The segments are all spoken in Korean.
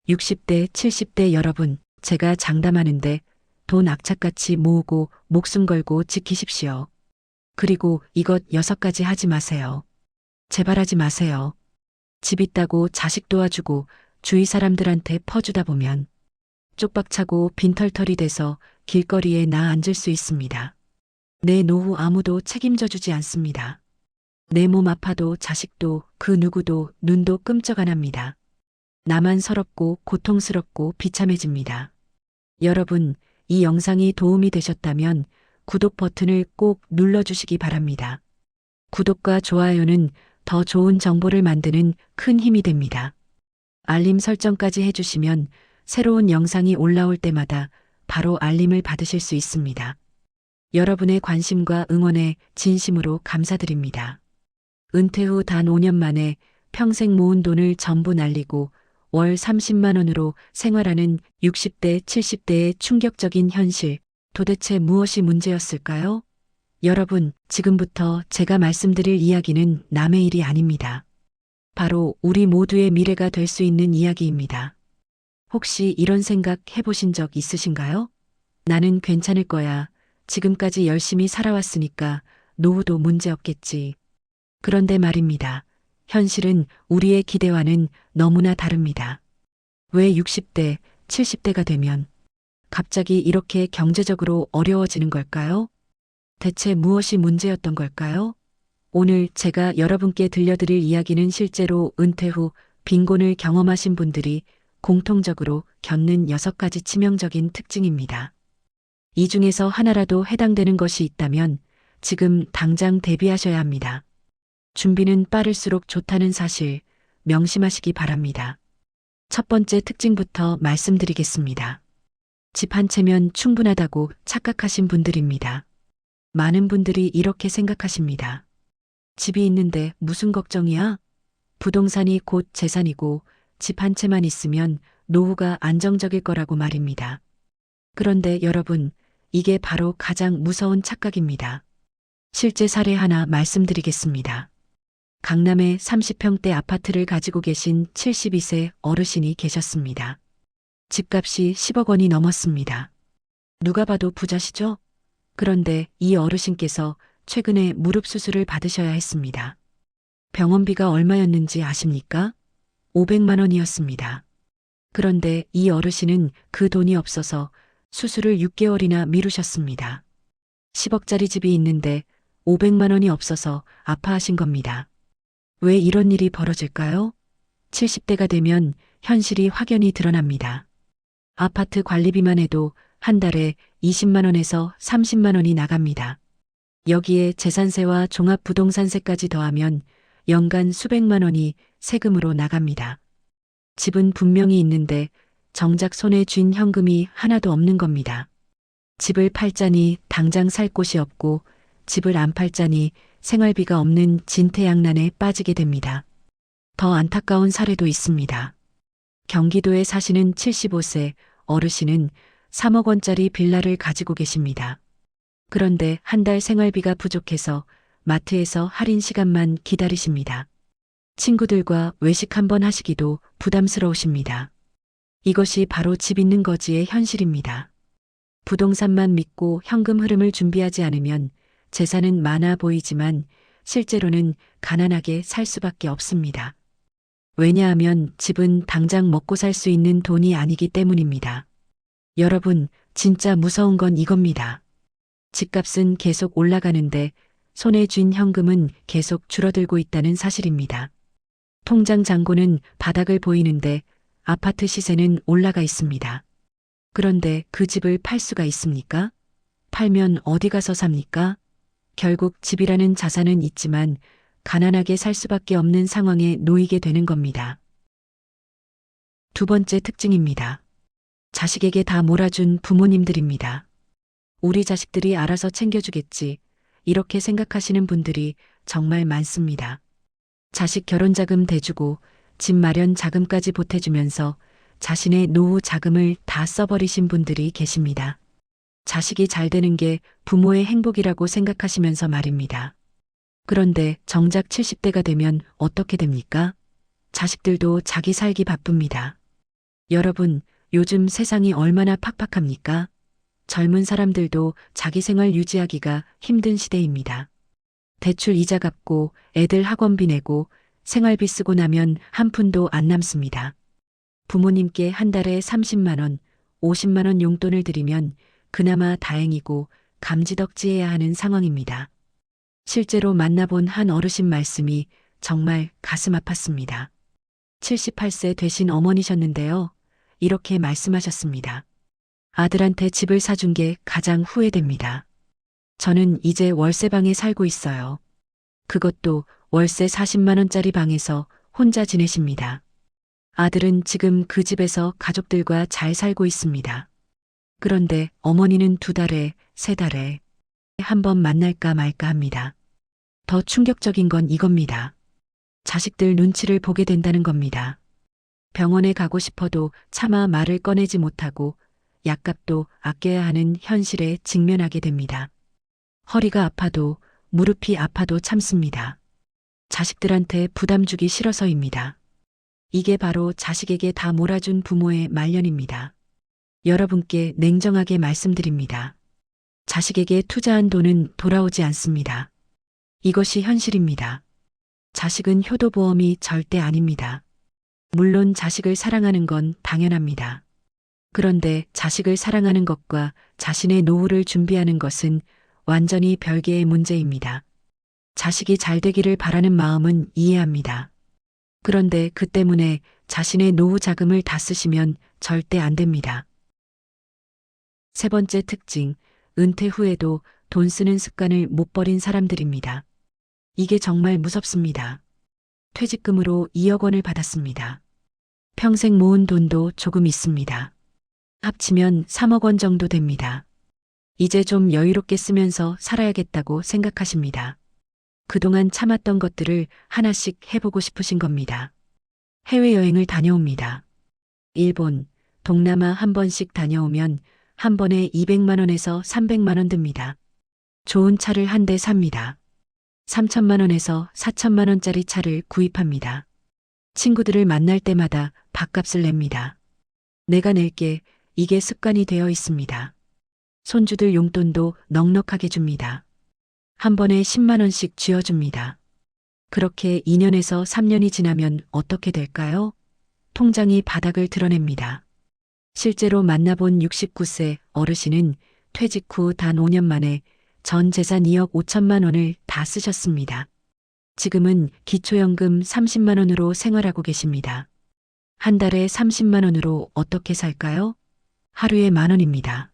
60대, 70대 여러분, 제가 장담하는데 돈 악착같이 모으고 목숨 걸고 지키십시오. 그리고 이것 6가지 하지 마세요. 제발 하지 마세요. 집 있다고 자식 도와주고 주위 사람들한테 퍼주다 보면 쪽박차고 빈털털이 돼서 길거리에 나 앉을 수 있습니다. 내 노후 아무도 책임져 주지 않습니다. 내 몸 아파도 자식도 그 누구도 눈도 끔쩍 안 합니다. 나만 서럽고 고통스럽고 비참해집니다. 여러분, 이 영상이 도움이 되셨다면 구독 버튼을 꼭 눌러주시기 바랍니다. 구독과 좋아요는 더 좋은 정보를 만드는 큰 힘이 됩니다. 알림 설정까지 해주시면 새로운 영상이 올라올 때마다 바로 알림을 받으실 수 있습니다. 여러분의 관심과 응원에 진심으로 감사드립니다. 은퇴 후 단 5년 만에 평생 모은 돈을 전부 날리고 월 30만 원으로 생활하는 60대, 70대의 충격적인 현실. 도대체 무엇이 문제였을까요? 여러분, 지금부터 제가 말씀드릴 이야기는 남의 일이 아닙니다. 바로 우리 모두의 미래가 될 수 있는 이야기입니다. 혹시 이런 생각 해보신 적 있으신가요? 나는 괜찮을 거야. 지금까지 열심히 살아왔으니까 노후도 문제 없겠지. 그런데 말입니다. 현실은 우리의 기대와는 너무나 다릅니다. 왜 60대, 70대가 되면 갑자기 이렇게 경제적으로 어려워지는 걸까요? 대체 무엇이 문제였던 걸까요? 오늘 제가 여러분께 들려드릴 이야기는 실제로 은퇴 후 빈곤을 경험하신 분들이 공통적으로 겪는 6가지 치명적인 특징입니다. 이 중에서 하나라도 해당되는 것이 있다면 지금 당장 대비하셔야 합니다. 준비는 빠를수록 좋다는 사실 명심하시기 바랍니다. 첫 번째 특징부터 말씀드리겠습니다. 집 한 채면 충분하다고 착각하신 분들입니다. 많은 분들이 이렇게 생각하십니다. 집이 있는데 무슨 걱정이야? 부동산이 곧 재산이고 집 한 채만 있으면 노후가 안정적일 거라고 말입니다. 그런데 여러분, 이게 바로 가장 무서운 착각입니다. 실제 사례 하나 말씀드리겠습니다. 강남에 30평대 아파트를 가지고 계신 72세 어르신이 계셨습니다. 집값이 10억 원이 넘었습니다. 누가 봐도 부자시죠? 그런데 이 어르신께서 최근에 무릎 수술을 받으셔야 했습니다. 병원비가 얼마였는지 아십니까? 500만 원이었습니다. 그런데 이 어르신은 그 돈이 없어서 수술을 6개월이나 미루셨습니다. 10억짜리 집이 있는데 500만 원이 없어서 아파하신 겁니다. 왜 이런 일이 벌어질까요? 70대가 되면 현실이 확연히 드러납니다. 아파트 관리비만 해도 한 달에 20만 원에서 30만 원이 나갑니다. 여기에 재산세와 종합부동산세까지 더하면 연간 수백만 원이 세금으로 나갑니다. 집은 분명히 있는데 정작 손에 쥔 현금이 하나도 없는 겁니다. 집을 팔자니 당장 살 곳이 없고 집을 안 팔자니 생활비가 없는 진퇴양난에 빠지게 됩니다. 더 안타까운 사례도 있습니다. 경기도에 사시는 75세 어르신은 3억 원짜리 빌라를 가지고 계십니다. 그런데 한 달 생활비가 부족해서 마트에서 할인 시간만 기다리십니다. 친구들과 외식 한번 하시기도 부담스러우십니다. 이것이 바로 집 있는 거지의 현실입니다. 부동산만 믿고 현금 흐름을 준비하지 않으면 재산은 많아 보이지만 실제로는 가난하게 살 수밖에 없습니다. 왜냐하면 집은 당장 먹고 살 수 있는 돈이 아니기 때문입니다. 여러분, 진짜 무서운 건 이겁니다. 집값은 계속 올라가는데 손에 쥔 현금은 계속 줄어들고 있다는 사실입니다. 통장 잔고는 바닥을 보이는데 아파트 시세는 올라가 있습니다. 그런데 그 집을 팔 수가 있습니까? 팔면 어디 가서 삽니까? 결국 집이라는 자산은 있지만 가난하게 살 수밖에 없는 상황에 놓이게 되는 겁니다. 두 번째 특징입니다. 자식에게 다 몰아준 부모님들입니다. 우리 자식들이 알아서 챙겨주겠지. 이렇게 생각하시는 분들이 정말 많습니다. 자식 결혼자금 대주고 집 마련 자금까지 보태주면서 자신의 노후 자금을 다 써버리신 분들이 계십니다. 자식이 잘 되는 게 부모의 행복이라고 생각하시면서 말입니다. 그런데 정작 70대가 되면 어떻게 됩니까? 자식들도 자기 살기 바쁩니다. 여러분, 요즘 세상이 얼마나 팍팍합니까? 젊은 사람들도 자기 생활 유지하기가 힘든 시대입니다. 대출 이자 갚고 애들 학원비 내고 생활비 쓰고 나면 한 푼도 안 남습니다. 부모님께 한 달에 30만 원, 50만 원 용돈을 드리면 그나마 다행이고 감지덕지해야 하는 상황입니다. 실제로 만나본 한 어르신 말씀이 정말 가슴 아팠습니다. 78세 되신 어머니셨는데요. 이렇게 말씀하셨습니다. 아들한테 집을 사준 게 가장 후회됩니다. 저는 이제 월세방에 살고 있어요. 그것도 월세 40만 원짜리 방에서 혼자 지내십니다. 아들은 지금 그 집에서 가족들과 잘 살고 있습니다. 그런데 어머니는 2달에, 3달에 한 번 만날까 말까 합니다. 더 충격적인 건 이겁니다. 자식들 눈치를 보게 된다는 겁니다. 병원에 가고 싶어도 차마 말을 꺼내지 못하고 약값도 아껴야 하는 현실에 직면하게 됩니다. 허리가 아파도 무릎이 아파도 참습니다. 자식들한테 부담 주기 싫어서입니다. 이게 바로 자식에게 다 몰아준 부모의 말년입니다. 여러분께 냉정하게 말씀드립니다. 자식에게 투자한 돈은 돌아오지 않습니다. 이것이 현실입니다. 자식은 효도보험이 절대 아닙니다. 물론 자식을 사랑하는 건 당연합니다. 그런데 자식을 사랑하는 것과 자신의 노후를 준비하는 것은 완전히 별개의 문제입니다. 자식이 잘 되기를 바라는 마음은 이해합니다. 그런데 그 때문에 자신의 노후 자금을 다 쓰시면 절대 안 됩니다. 3번째 특징, 은퇴 후에도 돈 쓰는 습관을 못 버린 사람들입니다. 이게 정말 무섭습니다. 퇴직금으로 2억 원을 받았습니다. 평생 모은 돈도 조금 있습니다. 합치면 3억 원 정도 됩니다. 이제 좀 여유롭게 쓰면서 살아야겠다고 생각하십니다. 그동안 참았던 것들을 하나씩 해보고 싶으신 겁니다. 해외여행을 다녀옵니다. 일본, 동남아 한 번씩 다녀오면 한 번에 200만 원에서 300만 원 듭니다. 좋은 차를 한 대 삽니다. 3천만 원에서 4천만 원짜리 차를 구입합니다. 친구들을 만날 때마다 밥값을 냅니다. 내가 낼게, 이게 습관이 되어 있습니다. 손주들 용돈도 넉넉하게 줍니다. 한 번에 10만 원씩 쥐어줍니다. 그렇게 2년에서 3년이 지나면 어떻게 될까요? 통장이 바닥을 드러냅니다. 실제로 만나본 69세 어르신은 퇴직 후 단 5년 만에 전 재산 2억 5천만 원을 다 쓰셨습니다. 지금은 기초연금 30만 원으로 생활하고 계십니다. 한 달에 30만 원으로 어떻게 살까요? 하루에 1만 원입니다.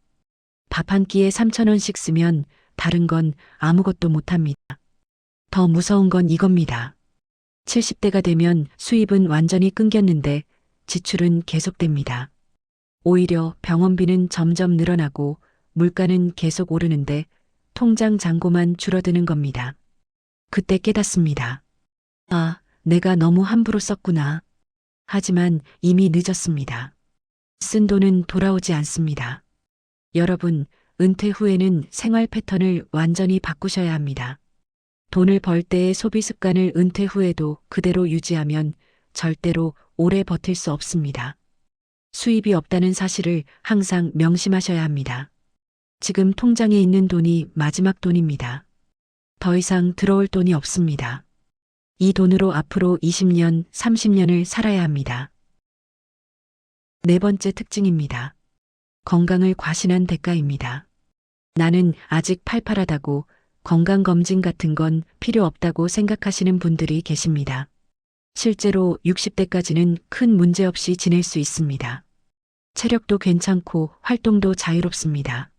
밥 한 끼에 3천 원씩 쓰면 다른 건 아무것도 못합니다. 더 무서운 건 이겁니다. 70대가 되면 수입은 완전히 끊겼는데 지출은 계속됩니다. 오히려 병원비는 점점 늘어나고 물가는 계속 오르는데 통장 잔고만 줄어드는 겁니다. 그때 깨닫습니다. 아, 내가 너무 함부로 썼구나. 하지만 이미 늦었습니다. 쓴 돈은 돌아오지 않습니다. 여러분, 은퇴 후에는 생활 패턴을 완전히 바꾸셔야 합니다. 돈을 벌 때의 소비 습관을 은퇴 후에도 그대로 유지하면 절대로 오래 버틸 수 없습니다. 수입이 없다는 사실을 항상 명심하셔야 합니다. 지금 통장에 있는 돈이 마지막 돈입니다. 더 이상 들어올 돈이 없습니다. 이 돈으로 앞으로 20년, 30년을 살아야 합니다. 4번째 특징입니다. 건강을 과신한 대가입니다. 나는 아직 팔팔하다고 건강검진 같은 건 필요 없다고 생각하시는 분들이 계십니다. 실제로 60대까지는 큰 문제 없이 지낼 수 있습니다. 체력도 괜찮고 활동도 자유롭습니다.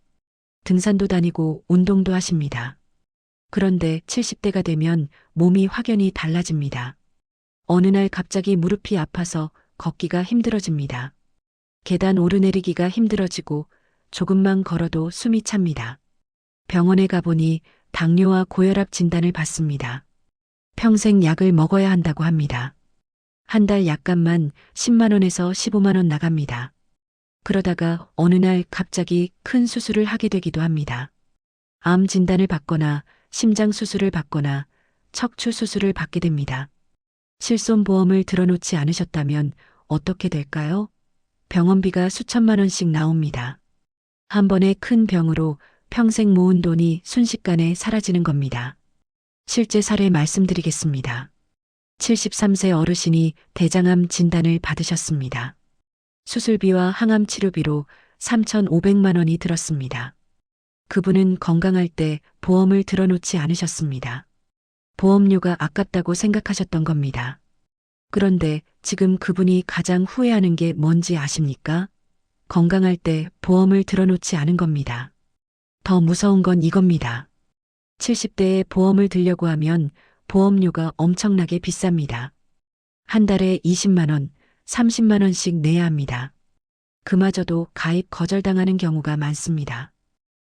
등산도 다니고 운동도 하십니다. 그런데 70대가 되면 몸이 확연히 달라집니다. 어느 날 갑자기 무릎이 아파서 걷기가 힘들어집니다. 계단 오르내리기가 힘들어지고 조금만 걸어도 숨이 찹니다. 병원에 가보니 당뇨와 고혈압 진단을 받습니다. 평생 약을 먹어야 한다고 합니다. 한 달 약값만 10만 원에서 15만 원 나갑니다. 그러다가 어느 날 갑자기 큰 수술을 하게 되기도 합니다. 암 진단을 받거나 심장 수술을 받거나 척추 수술을 받게 됩니다. 실손보험을 들어놓지 않으셨다면 어떻게 될까요? 병원비가 수천만 원씩 나옵니다. 한 번의 큰 병으로 평생 모은 돈이 순식간에 사라지는 겁니다. 실제 사례 말씀드리겠습니다. 73세 어르신이 대장암 진단을 받으셨습니다. 수술비와 항암 치료비로 3,500만 원이 들었습니다. 그분은 건강할 때 보험을 들어놓지 않으셨습니다. 보험료가 아깝다고 생각하셨던 겁니다. 그런데 지금 그분이 가장 후회하는 게 뭔지 아십니까? 건강할 때 보험을 들어놓지 않은 겁니다. 더 무서운 건 이겁니다. 70대에 보험을 들려고 하면 보험료가 엄청나게 비쌉니다. 한 달에 20만 원, 30만 원씩 내야 합니다. 그마저도 가입 거절당하는 경우가 많습니다.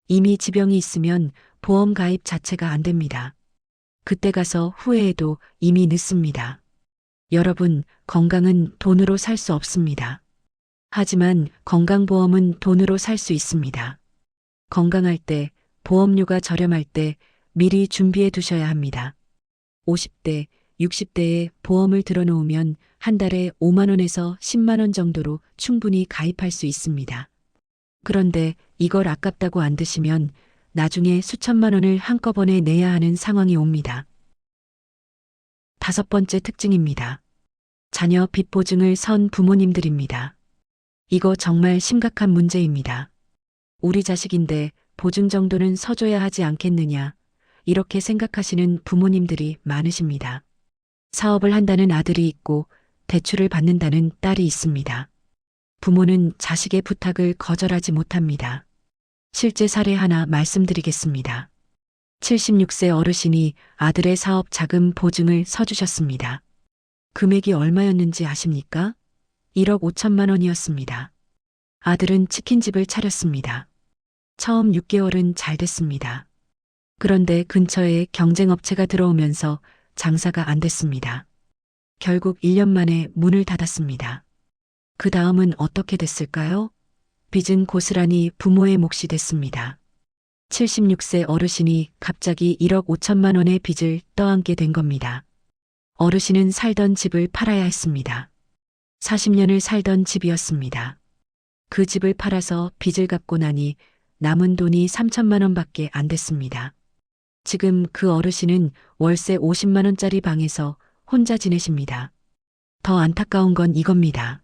이미 지병이 있으면 보험 가입 자체가 안 됩니다. 그때 가서 후회해도 이미 늦습니다. 여러분, 건강은 돈으로 살 수 없습니다. 하지만 건강보험은 돈으로 살 수 있습니다. 건강할 때, 보험료가 저렴할 때 미리 준비해 두셔야 합니다. 50대, 60대에 보험을 들어놓으면 한 달에 5만 원에서 10만 원 정도로 충분히 가입할 수 있습니다. 그런데 이걸 아깝다고 안 드시면 나중에 수천만 원을 한꺼번에 내야 하는 상황이 옵니다. 5번째 특징입니다. 자녀 빚 보증을 선 부모님들입니다. 이거 정말 심각한 문제입니다. 우리 자식인데 보증 정도는 서줘야 하지 않겠느냐, 이렇게 생각하시는 부모님들이 많으십니다. 사업을 한다는 아들이 있고 대출을 받는다는 딸이 있습니다. 부모는 자식의 부탁을 거절하지 못합니다. 실제 사례 하나 말씀드리겠습니다. 76세 어르신이 아들의 사업 자금 보증을 서주셨습니다. 금액이 얼마였는지 아십니까? 1억 5천만 원이었습니다. 아들은 치킨집을 차렸습니다. 처음 6개월은 잘 됐습니다. 그런데 근처에 경쟁업체가 들어오면서 장사가 안 됐습니다. 결국 1년 만에 문을 닫았습니다. 그 다음은 어떻게 됐을까요? 빚은 고스란히 부모의 몫이 됐습니다. 76세 어르신이 갑자기 1억 5천만 원의 빚을 떠안게 된 겁니다. 어르신은 살던 집을 팔아야 했습니다. 40년을 살던 집이었습니다. 그 집을 팔아서 빚을 갚고 나니 남은 돈이 3천만 원밖에 안 됐습니다. 지금 그 어르신은 월세 50만 원짜리 방에서 혼자 지내십니다. 더 안타까운 건 이겁니다.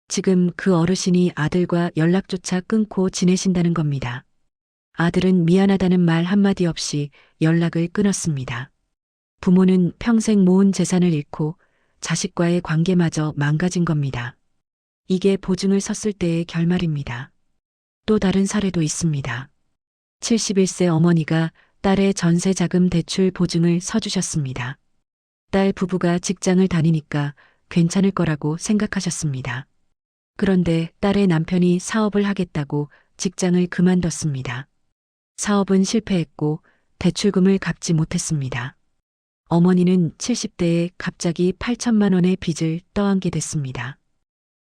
지금 그 어르신이 아들과 연락조차 끊고 지내신다는 겁니다. 아들은 미안하다는 말 한마디 없이 연락을 끊었습니다. 부모는 평생 모은 재산을 잃고 자식과의 관계마저 망가진 겁니다. 이게 보증을 섰을 때의 결말입니다. 또 다른 사례도 있습니다. 71세 어머니가 딸의 전세 자금 대출 보증을 서주셨습니다. 딸 부부가 직장을 다니니까 괜찮을 거라고 생각하셨습니다. 그런데 딸의 남편이 사업을 하겠다고 직장을 그만뒀습니다. 사업은 실패했고 대출금을 갚지 못했습니다. 어머니는 70대에 갑자기 8천만 원의 빚을 떠안게 됐습니다.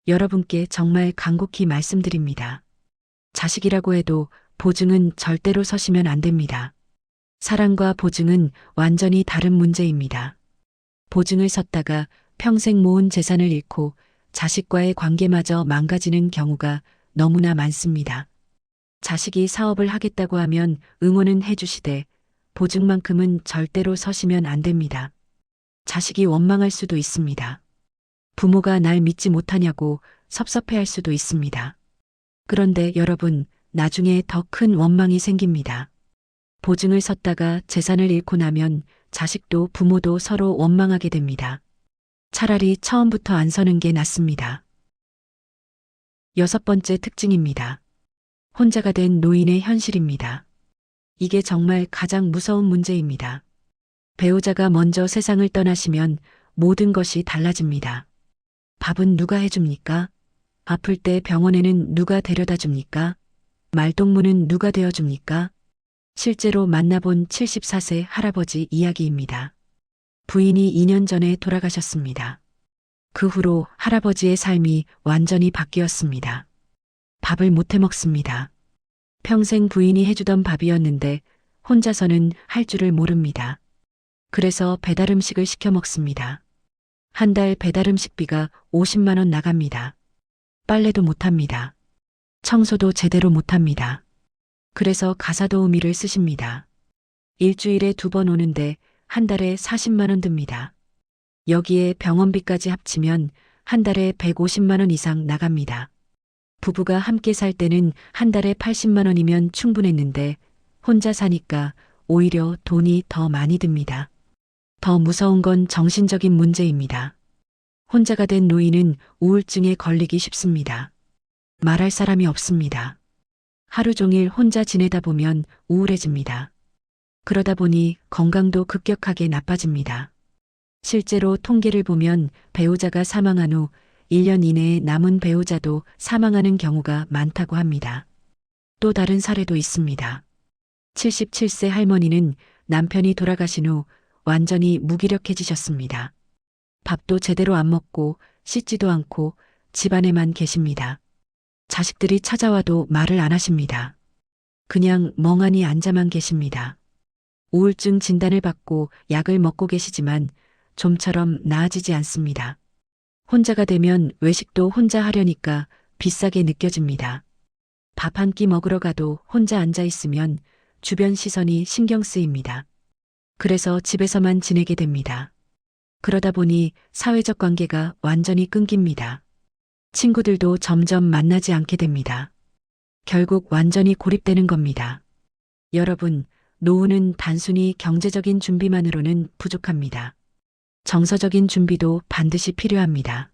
여러분께 정말 간곡히 말씀드립니다. 자식이라고 해도 보증은 절대로 서시면 안 됩니다. 사랑과 보증은 완전히 다른 문제입니다. 보증을 섰다가 평생 모은 재산을 잃고 자식과의 관계마저 망가지는 경우가 너무나 많습니다. 자식이 사업을 하겠다고 하면 응원은 해주시되 보증만큼은 절대로 서시면 안 됩니다. 자식이 원망할 수도 있습니다. 부모가 날 믿지 못하냐고 섭섭해할 수도 있습니다. 그런데 여러분, 나중에 더 큰 원망이 생깁니다. 보증을 섰다가 재산을 잃고 나면 자식도 부모도 서로 원망하게 됩니다. 차라리 처음부터 안 서는 게 낫습니다. 6번째 특징입니다. 혼자가 된 노인의 현실입니다. 이게 정말 가장 무서운 문제입니다. 배우자가 먼저 세상을 떠나시면 모든 것이 달라집니다. 밥은 누가 해줍니까? 아플 때 병원에는 누가 데려다 줍니까? 말동무는 누가 되어줍니까? 실제로 만나본 74세 할아버지 이야기입니다. 부인이 2년 전에 돌아가셨습니다. 그 후로 할아버지의 삶이 완전히 바뀌었습니다. 밥을 못 해 먹습니다. 평생 부인이 해주던 밥이었는데 혼자서는 할 줄을 모릅니다. 그래서 배달 음식을 시켜 먹습니다. 한 달 배달 음식비가 50만 원 나갑니다. 빨래도 못합니다. 청소도 제대로 못합니다. 그래서 가사도우미를 쓰십니다. 일주일에 2번 오는데 한 달에 40만 원 듭니다. 여기에 병원비까지 합치면 한 달에 150만 원 이상 나갑니다. 부부가 함께 살 때는 한 달에 80만 원이면 충분했는데 혼자 사니까 오히려 돈이 더 많이 듭니다. 더 무서운 건 정신적인 문제입니다. 혼자가 된 노인은 우울증에 걸리기 쉽습니다. 말할 사람이 없습니다. 하루 종일 혼자 지내다 보면 우울해집니다. 그러다 보니 건강도 급격하게 나빠집니다. 실제로 통계를 보면 배우자가 사망한 후 1년 이내에 남은 배우자도 사망하는 경우가 많다고 합니다. 또 다른 사례도 있습니다. 77세 할머니는 남편이 돌아가신 후 완전히 무기력해지셨습니다. 밥도 제대로 안 먹고 씻지도 않고 집안에만 계십니다. 자식들이 찾아와도 말을 안 하십니다. 그냥 멍하니 앉아만 계십니다. 우울증 진단을 받고 약을 먹고 계시지만 좀처럼 나아지지 않습니다. 혼자가 되면 외식도 혼자 하려니까 비싸게 느껴집니다. 밥 한 끼 먹으러 가도 혼자 앉아 있으면 주변 시선이 신경 쓰입니다. 그래서 집에서만 지내게 됩니다. 그러다 보니 사회적 관계가 완전히 끊깁니다. 친구들도 점점 만나지 않게 됩니다. 결국 완전히 고립되는 겁니다. 여러분, 노후는 단순히 경제적인 준비만으로는 부족합니다. 정서적인 준비도 반드시 필요합니다.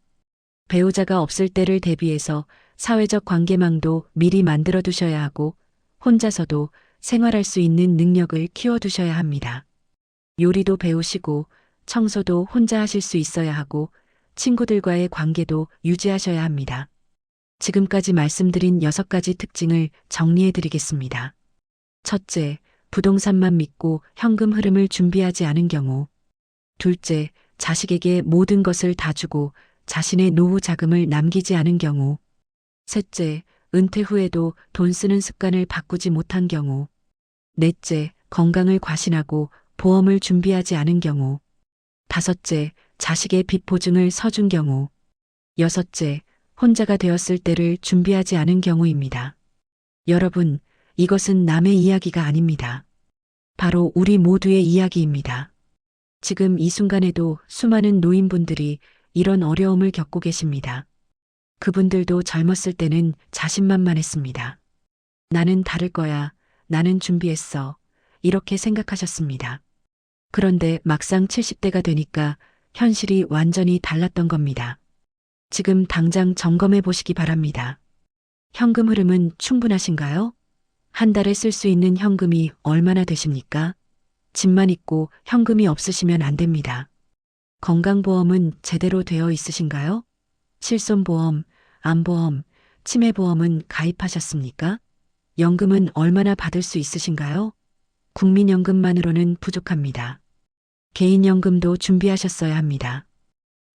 배우자가 없을 때를 대비해서 사회적 관계망도 미리 만들어 두셔야 하고 혼자서도 생활할 수 있는 능력을 키워두셔야 합니다. 요리도 배우시고 청소도 혼자 하실 수 있어야 하고 친구들과의 관계도 유지하셔야 합니다. 지금까지 말씀드린 6가지 특징을 정리해 드리겠습니다. 첫째, 부동산만 믿고 현금 흐름을 준비하지 않은 경우. 둘째, 자식에게 모든 것을 다 주고 자신의 노후 자금을 남기지 않은 경우. 셋째, 은퇴 후에도 돈 쓰는 습관을 바꾸지 못한 경우. 넷째, 건강을 과신하고 보험을 준비하지 않은 경우. 다섯째, 자식의 빚 보증을 서준 경우. 여섯째, 혼자가 되었을 때를 준비하지 않은 경우입니다. 여러분, 이것은 남의 이야기가 아닙니다. 바로 우리 모두의 이야기입니다. 지금 이 순간에도 수많은 노인분들이 이런 어려움을 겪고 계십니다. 그분들도 젊었을 때는 자신만만했습니다. 나는 다를 거야. 나는 준비했어. 이렇게 생각하셨습니다. 그런데 막상 70대가 되니까 현실이 완전히 달랐던 겁니다. 지금 당장 점검해 보시기 바랍니다. 현금 흐름은 충분하신가요? 한 달에 쓸 수 있는 현금이 얼마나 되십니까? 집만 있고 현금이 없으시면 안 됩니다. 건강보험은 제대로 되어 있으신가요? 실손보험, 암보험, 치매보험은 가입하셨습니까? 연금은 얼마나 받을 수 있으신가요? 국민연금만으로는 부족합니다. 개인연금도 준비하셨어야 합니다.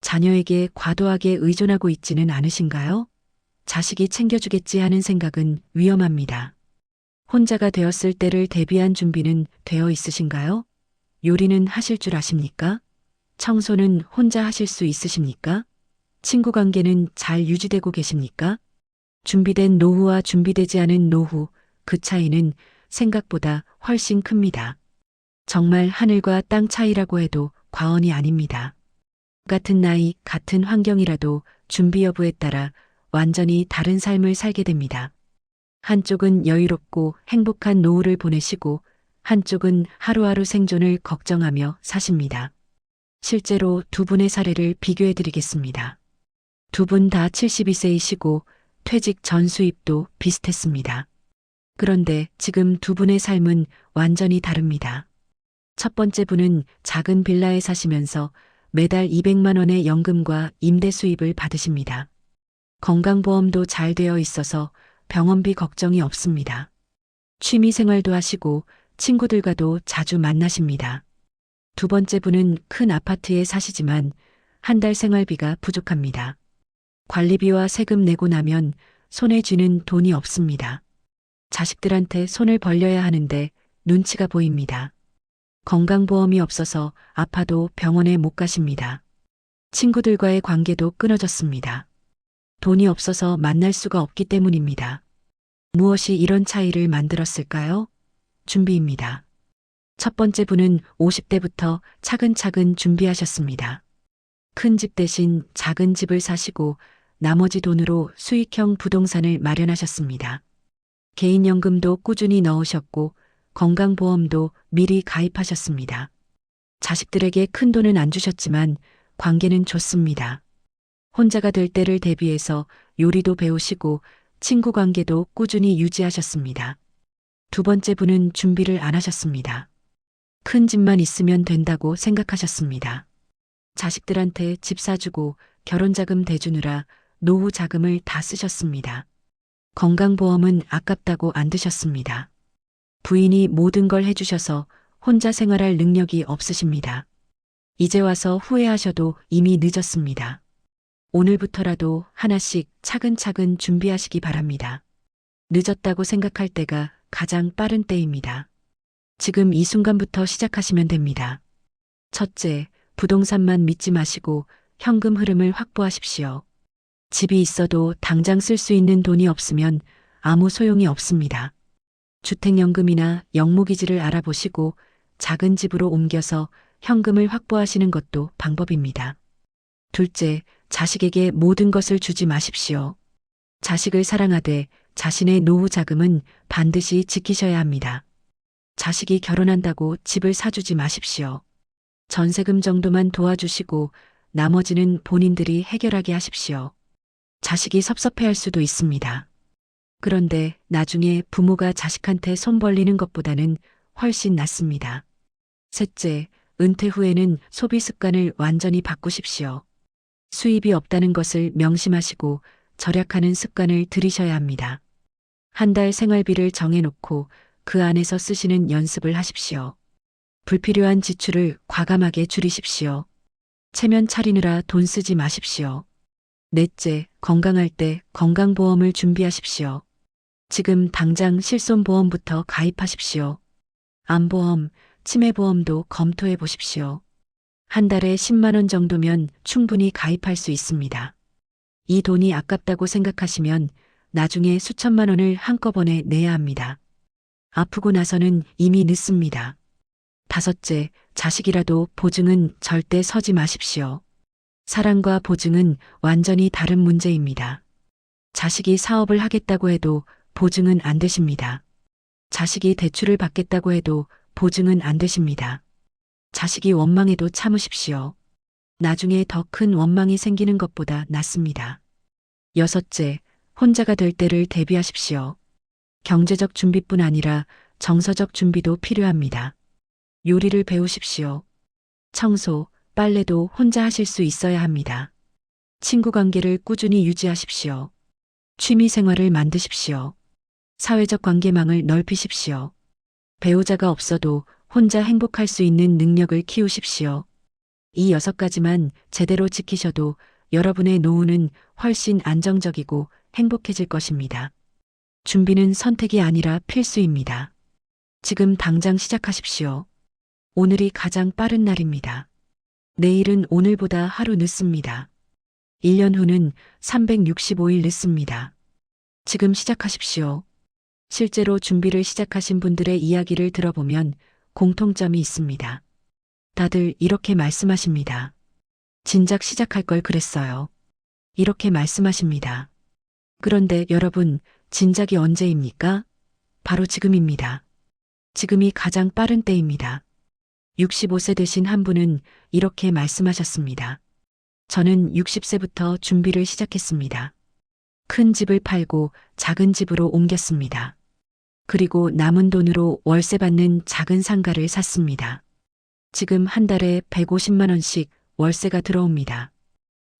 자녀에게 과도하게 의존하고 있지는 않으신가요? 자식이 챙겨주겠지 하는 생각은 위험합니다. 혼자가 되었을 때를 대비한 준비는 되어 있으신가요? 요리는 하실 줄 아십니까? 청소는 혼자 하실 수 있으십니까? 친구 관계는 잘 유지되고 계십니까? 준비된 노후와 준비되지 않은 노후, 그 차이는 생각보다 훨씬 큽니다. 정말 하늘과 땅 차이라고 해도 과언이 아닙니다. 같은 나이, 같은 환경이라도 준비 여부에 따라 완전히 다른 삶을 살게 됩니다. 한쪽은 여유롭고 행복한 노후를 보내시고 한쪽은 하루하루 생존을 걱정하며 사십니다. 실제로 두 분의 사례를 비교해 드리겠습니다. 두 분 다 72세이시고 퇴직 전 수입도 비슷했습니다. 그런데 지금 두 분의 삶은 완전히 다릅니다. 첫 번째 분은 작은 빌라에 사시면서 매달 200만 원의 연금과 임대 수입을 받으십니다. 건강보험도 잘 되어 있어서 병원비 걱정이 없습니다. 취미 생활도 하시고 친구들과도 자주 만나십니다. 두 번째 분은 큰 아파트에 사시지만 한 달 생활비가 부족합니다. 관리비와 세금 내고 나면 손에 쥐는 돈이 없습니다. 자식들한테 손을 벌려야 하는데 눈치가 보입니다. 건강보험이 없어서 아파도 병원에 못 가십니다. 친구들과의 관계도 끊어졌습니다. 돈이 없어서 만날 수가 없기 때문입니다. 무엇이 이런 차이를 만들었을까요? 준비입니다. 첫 번째 분은 50대부터 차근차근 준비하셨습니다. 큰 집 대신 작은 집을 사시고 나머지 돈으로 수익형 부동산을 마련하셨습니다. 개인연금도 꾸준히 넣으셨고 건강보험도 미리 가입하셨습니다. 자식들에게 큰 돈은 안 주셨지만 관계는 좋습니다. 혼자가 될 때를 대비해서 요리도 배우시고 친구 관계도 꾸준히 유지하셨습니다. 두 번째 분은 준비를 안 하셨습니다. 큰 집만 있으면 된다고 생각하셨습니다. 자식들한테 집 사주고 결혼자금 대주느라 노후 자금을 다 쓰셨습니다. 건강보험은 아깝다고 안 드셨습니다. 부인이 모든 걸 해주셔서 혼자 생활할 능력이 없으십니다. 이제 와서 후회하셔도 이미 늦었습니다. 오늘부터라도 하나씩 차근차근 준비하시기 바랍니다. 늦었다고 생각할 때가 가장 빠른 때입니다. 지금 이 순간부터 시작하시면 됩니다. 첫째, 부동산만 믿지 마시고 현금 흐름을 확보하십시오. 집이 있어도 당장 쓸 수 있는 돈이 없으면 아무 소용이 없습니다. 주택연금이나 영목이지를 알아보시고 작은 집으로 옮겨서 현금을 확보하시는 것도 방법입니다. 둘째, 자식에게 모든 것을 주지 마십시오. 자식을 사랑하되 자신의 노후 자금은 반드시 지키셔야 합니다. 자식이 결혼한다고 집을 사주지 마십시오. 전세금 정도만 도와주시고 나머지는 본인들이 해결하게 하십시오. 자식이 섭섭해할 수도 있습니다. 그런데 나중에 부모가 자식한테 손 벌리는 것보다는 훨씬 낫습니다. 셋째, 은퇴 후에는 소비 습관을 완전히 바꾸십시오. 수입이 없다는 것을 명심하시고 절약하는 습관을 들이셔야 합니다. 한 달 생활비를 정해놓고 그 안에서 쓰시는 연습을 하십시오. 불필요한 지출을 과감하게 줄이십시오. 체면 차리느라 돈 쓰지 마십시오. 넷째, 건강할 때 건강보험을 준비하십시오. 지금 당장 실손보험부터 가입하십시오. 암보험, 치매보험도 검토해 보십시오. 한 달에 10만 원 정도면 충분히 가입할 수 있습니다. 이 돈이 아깝다고 생각하시면 나중에 수천만 원을 한꺼번에 내야 합니다. 아프고 나서는 이미 늦습니다. 다섯째, 자식이라도 보증은 절대 서지 마십시오. 사랑과 보증은 완전히 다른 문제입니다. 자식이 사업을 하겠다고 해도 보증은 안 되십니다. 자식이 대출을 받겠다고 해도 보증은 안 되십니다. 자식이 원망해도 참으십시오. 나중에 더 큰 원망이 생기는 것보다 낫습니다. 여섯째, 혼자가 될 때를 대비하십시오. 경제적 준비뿐 아니라 정서적 준비도 필요합니다. 요리를 배우십시오. 청소, 빨래도 혼자 하실 수 있어야 합니다. 친구 관계를 꾸준히 유지하십시오. 취미 생활을 만드십시오. 사회적 관계망을 넓히십시오. 배우자가 없어도 혼자 행복할 수 있는 능력을 키우십시오. 이 6가지만 제대로 지키셔도 여러분의 노후는 훨씬 안정적이고 행복해질 것입니다. 준비는 선택이 아니라 필수입니다. 지금 당장 시작하십시오. 오늘이 가장 빠른 날입니다. 내일은 오늘보다 하루 늦습니다. 1년 후는 365일 늦습니다. 지금 시작하십시오. 실제로 준비를 시작하신 분들의 이야기를 들어보면 공통점이 있습니다. 다들 이렇게 말씀하십니다. 진작 시작할 걸 그랬어요. 이렇게 말씀하십니다. 그런데 여러분, 진작이 언제입니까? 바로 지금입니다. 지금이 가장 빠른 때입니다. 65세 되신 한 분은 이렇게 말씀하셨습니다. 저는 60세부터 준비를 시작했습니다. 큰 집을 팔고 작은 집으로 옮겼습니다. 그리고 남은 돈으로 월세 받는 작은 상가를 샀습니다. 지금 한 달에 150만 원씩 월세가 들어옵니다.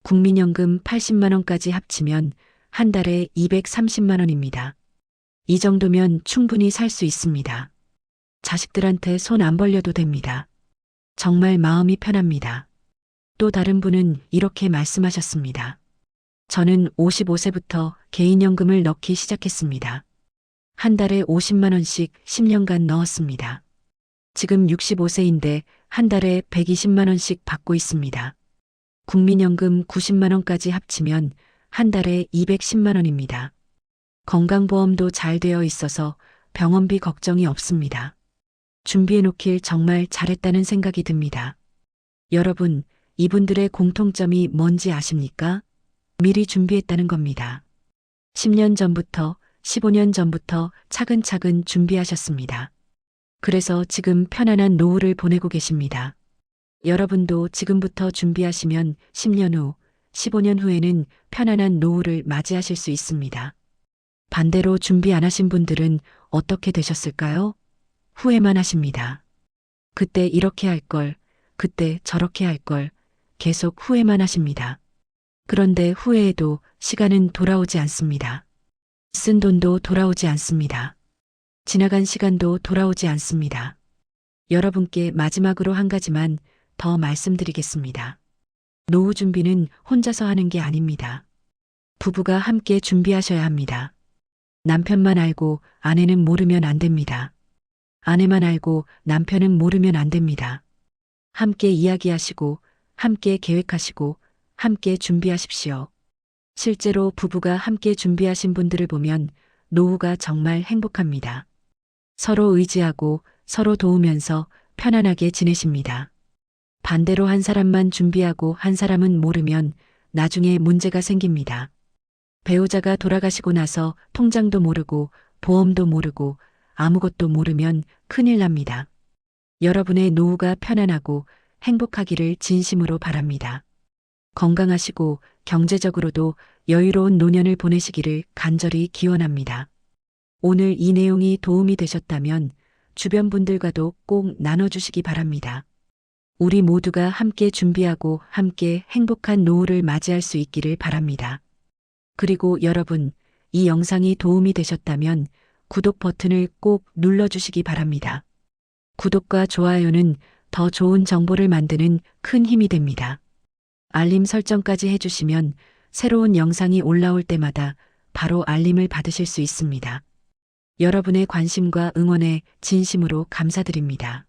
국민연금 80만 원까지 합치면 한 달에 230만 원입니다. 이 정도면 충분히 살 수 있습니다. 자식들한테 손 안 벌려도 됩니다. 정말 마음이 편합니다. 또 다른 분은 이렇게 말씀하셨습니다. 저는 55세부터 개인연금을 넣기 시작했습니다. 한 달에 50만 원씩 10년간 넣었습니다. 지금 65세인데 한 달에 120만 원씩 받고 있습니다. 국민연금 90만 원까지 합치면 한 달에 210만 원입니다. 건강보험도 잘 되어 있어서 병원비 걱정이 없습니다. 준비해 놓길 정말 잘했다는 생각이 듭니다. 여러분, 이분들의 공통점이 뭔지 아십니까? 미리 준비했다는 겁니다. 10년 전부터, 15년 전부터 차근차근 준비하셨습니다. 그래서 지금 편안한 노후를 보내고 계십니다. 여러분도 지금부터 준비하시면 10년 후, 15년 후에는 편안한 노후를 맞이하실 수 있습니다. 반대로 준비 안 하신 분들은 어떻게 되셨을까요? 후회만 하십니다. 그때 이렇게 할 걸, 그때 저렇게 할 걸, 계속 후회만 하십니다. 그런데 후회해도 시간은 돌아오지 않습니다. 쓴 돈도 돌아오지 않습니다. 지나간 시간도 돌아오지 않습니다. 여러분께 마지막으로 한 가지만 더 말씀드리겠습니다. 노후 준비는 혼자서 하는 게 아닙니다. 부부가 함께 준비하셔야 합니다. 남편만 알고 아내는 모르면 안 됩니다. 아내만 알고 남편은 모르면 안 됩니다. 함께 이야기하시고, 함께 계획하시고, 함께 준비하십시오. 실제로 부부가 함께 준비하신 분들을 보면 노후가 정말 행복합니다. 서로 의지하고 서로 도우면서 편안하게 지내십니다. 반대로 한 사람만 준비하고 한 사람은 모르면 나중에 문제가 생깁니다. 배우자가 돌아가시고 나서 통장도 모르고 보험도 모르고 아무것도 모르면 큰일 납니다. 여러분의 노후가 편안하고 행복하기를 진심으로 바랍니다. 건강하시고 경제적으로도 여유로운 노년을 보내시기를 간절히 기원합니다. 오늘 이 내용이 도움이 되셨다면 주변 분들과도 꼭 나눠주시기 바랍니다. 우리 모두가 함께 준비하고 함께 행복한 노후를 맞이할 수 있기를 바랍니다. 그리고 여러분, 이 영상이 도움이 되셨다면 구독 버튼을 꼭 눌러주시기 바랍니다. 구독과 좋아요는 더 좋은 정보를 만드는 큰 힘이 됩니다. 알림 설정까지 해주시면 새로운 영상이 올라올 때마다 바로 알림을 받으실 수 있습니다. 여러분의 관심과 응원에 진심으로 감사드립니다.